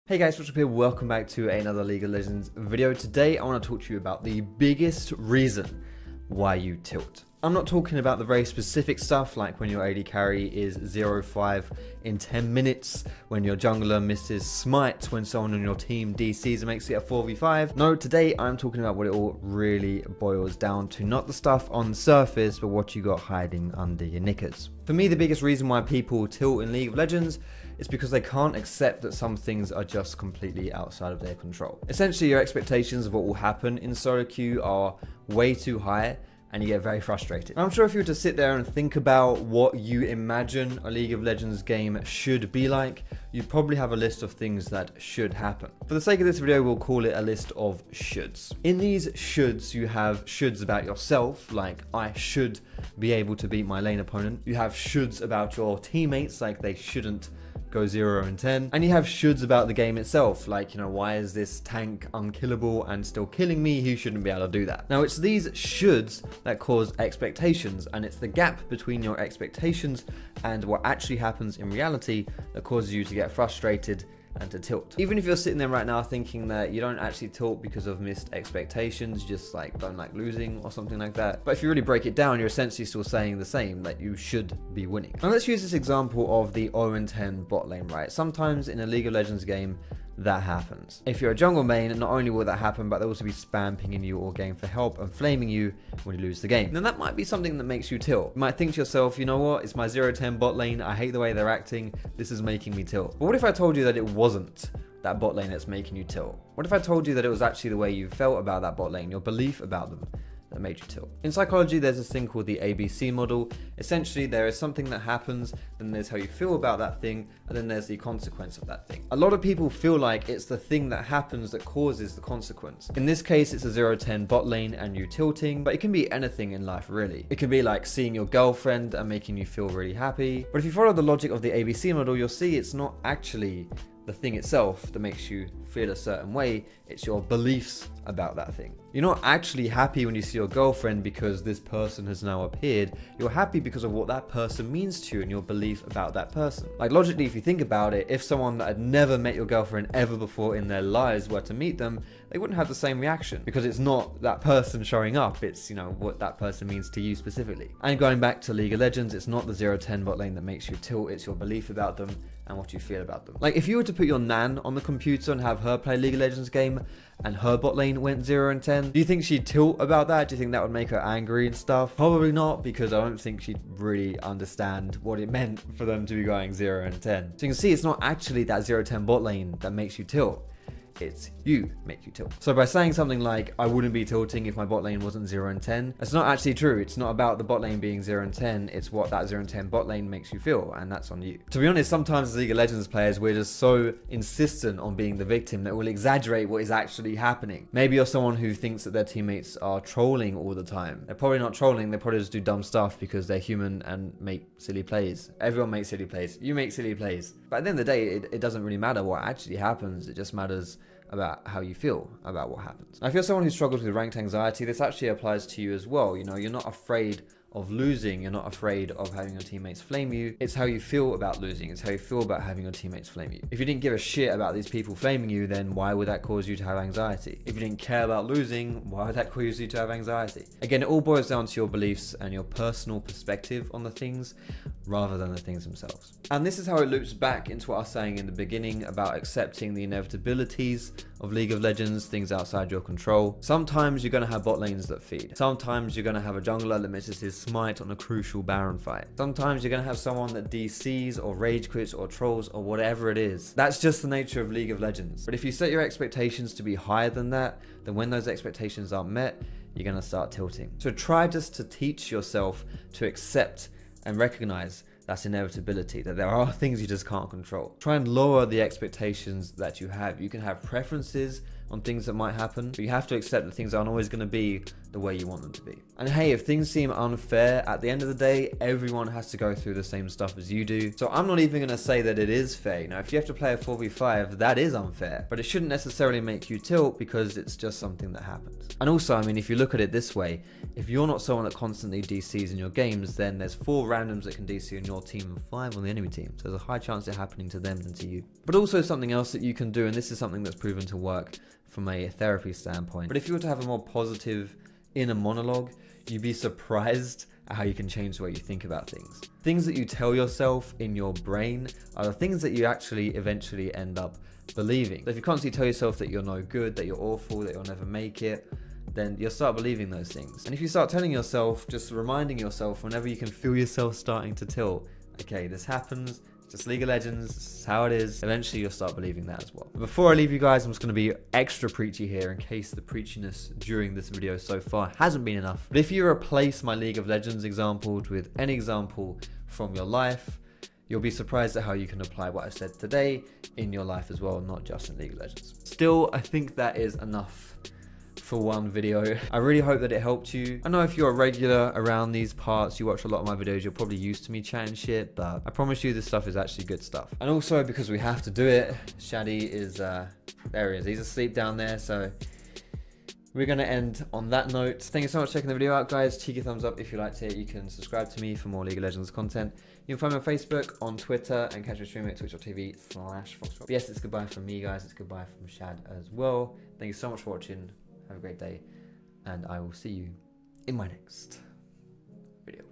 Hey guys, Foxdrop here, welcome back to another League of Legends video. Today I want to talk to you about the biggest reason why you tilt. I'm not talking about the very specific stuff like when your AD carry is 0-5 in 10 minutes, when your jungler misses smite, when someone on your team DCs and makes it a 4v5. No, today I'm talking about what it all really boils down to. Not the stuff on the surface, but what you got hiding under your knickers. For me, the biggest reason why people tilt in League of Legends is because they can't accept that some things are just completely outside of their control. Essentially, your expectations of what will happen in solo queue are way too high, and you get very frustrated. I'm sure if you were to sit there and think about what you imagine a League of Legends game should be like, you'd probably have a list of things that should happen. For the sake of this video, we'll call it a list of shoulds. In these shoulds, you have shoulds about yourself, like I should be able to beat my lane opponent. You have shoulds about your teammates, like they shouldn't go 0-10, and you have shoulds about the game itself, like, you know, why is this tank unkillable and still killing me? He shouldn't be able to do that. Now, it's these shoulds that cause expectations, and it's the gap between your expectations and what actually happens in reality that causes you to get frustrated and to tilt. Even if you're sitting there right now thinking that you don't actually tilt because of missed expectations, just like don't like losing or something like that, but if you really break it down, you're essentially still saying the same, that you should be winning. Now let's use this example of the 0-10 bot lane, right? Sometimes in a League of Legends game, that happens. If you're a jungle main, not only will that happen, but they'll also be spam pinging you or going for help and flaming you when you lose the game. Now that might be something that makes you tilt. You might think to yourself, you know what, it's my 0-10 bot lane, I hate the way they're acting, this is making me tilt. But what if I told you that it wasn't that bot lane that's making you tilt? What if I told you that it was actually the way you felt about that bot lane, your belief about them, that made you tilt? In psychology, there's this thing called the ABC model. Essentially, there is something that happens, then there's how you feel about that thing, and then there's the consequence of that thing. A lot of people feel like it's the thing that happens that causes the consequence. In this case, it's a 0-10 bot lane and you tilting, but it can be anything in life, really. It can be like seeing your girlfriend and making you feel really happy. But if you follow the logic of the ABC model, you'll see it's not actually the thing itself that makes you feel a certain way, it's your beliefs about that thing. You're not actually happy when you see your girlfriend because this person has now appeared. You're happy because of what that person means to you and your belief about that person. Like logically, if you think about it, if someone that had never met your girlfriend ever before in their lives were to meet them, they wouldn't have the same reaction because it's not that person showing up, it's, you know, what that person means to you specifically. And going back to League of Legends, it's not the 0-10 bot lane that makes you tilt, it's your belief about them and what you feel about them. Like if you were to put your nan on the computer and have her play League of Legends game and her bot lane went 0-10, do you think she'd tilt about that? Do you think that would make her angry and stuff? Probably not, because I don't think she'd really understand what it meant for them to be going 0-10. So you can see it's not actually that 0-10 bot lane that makes you tilt. It's you make you tilt. So by saying something like, I wouldn't be tilting if my bot lane wasn't 0-10, that's not actually true. It's not about the bot lane being 0-10, it's what that 0-10 bot lane makes you feel, and that's on you. To be honest, sometimes as League of Legends players, we're just so insistent on being the victim that we'll exaggerate what is actually happening. Maybe you're someone who thinks that their teammates are trolling all the time. They're probably not trolling, they probably just do dumb stuff because they're human and make silly plays. Everyone makes silly plays. You make silly plays. But at the end of the day, it doesn't really matter what actually happens. It just matters about how you feel about what happens. Now, if you're someone who struggles with ranked anxiety, this actually applies to you as well. You know, you're not afraid of losing, you're not afraid of having your teammates flame you. It's how you feel about losing, it's how you feel about having your teammates flame you. If you didn't give a shit about these people flaming you, then why would that cause you to have anxiety? If you didn't care about losing, why would that cause you to have anxiety? Again, it all boils down to your beliefs and your personal perspective on the things rather than the things themselves. And this is how it loops back into what I was saying in the beginning about accepting the inevitabilities of League of Legends, things outside your control. Sometimes you're going to have bot lanes that feed. Sometimes you're going to have a jungler that misses his smite on a crucial Baron fight. Sometimes you're going to have someone that DCs or rage quits or trolls or whatever it is. That's just the nature of League of Legends. But if you set your expectations to be higher than that, then when those expectations aren't met, you're going to start tilting. So try just to teach yourself to accept and recognize that's inevitability, that there are things you just can't control. Try and lower the expectations that you have. You can have preferences on things that might happen, but you have to accept that things aren't always going to be the way you want them to be. And hey, if things seem unfair, at the end of the day, everyone has to go through the same stuff as you do. So I'm not even going to say that it is fair. Now, if you have to play a 4v5, that is unfair, but it shouldn't necessarily make you tilt because it's just something that happens. And also, I mean, if you look at it this way, if you're not someone that constantly DCs in your games, then there's 4 randoms that can DC on your team and 5 on the enemy team. So there's a high chance it happening to them than to you. But also something else that you can do, and this is something that's proven to work from a therapy standpoint. But if you were to have a more positive inner monologue, you'd be surprised at how you can change the way you think about things. Things that you tell yourself in your brain are the things that you actually eventually end up believing. So if you constantly tell yourself that you're no good, that you're awful, that you'll never make it, then you'll start believing those things. And if you start telling yourself, just reminding yourself whenever you can feel yourself starting to tilt, okay, this happens, it's just League of Legends, this is how it is, eventually you'll start believing that as well. Before I leave you guys, I'm just going to be extra preachy here in case the preachiness during this video so far hasn't been enough. But if you replace my League of Legends examples with any example from your life, you'll be surprised at how you can apply what I said today in your life as well, not just in League of Legends. Still, I think that is enough for one video. I really hope that it helped you. I know if you're a regular around these parts, you watch a lot of my videos, you're probably used to me chatting shit, but I promise you this stuff is actually good stuff. And also, because we have to do it, Shaddy is, there he is, he's asleep down there, so we're going to end on that note. Thank you so much for checking the video out, guys. Cheeky thumbs up if you liked it. You can subscribe to me for more League of Legends content. You can find me on Facebook, on Twitter, and catch me streaming at twitch.tv/Foxdrop. Yes, it's goodbye from me, guys. It's goodbye from Shad as well. Thank you so much for watching. Have a great day, and I will see you in my next video.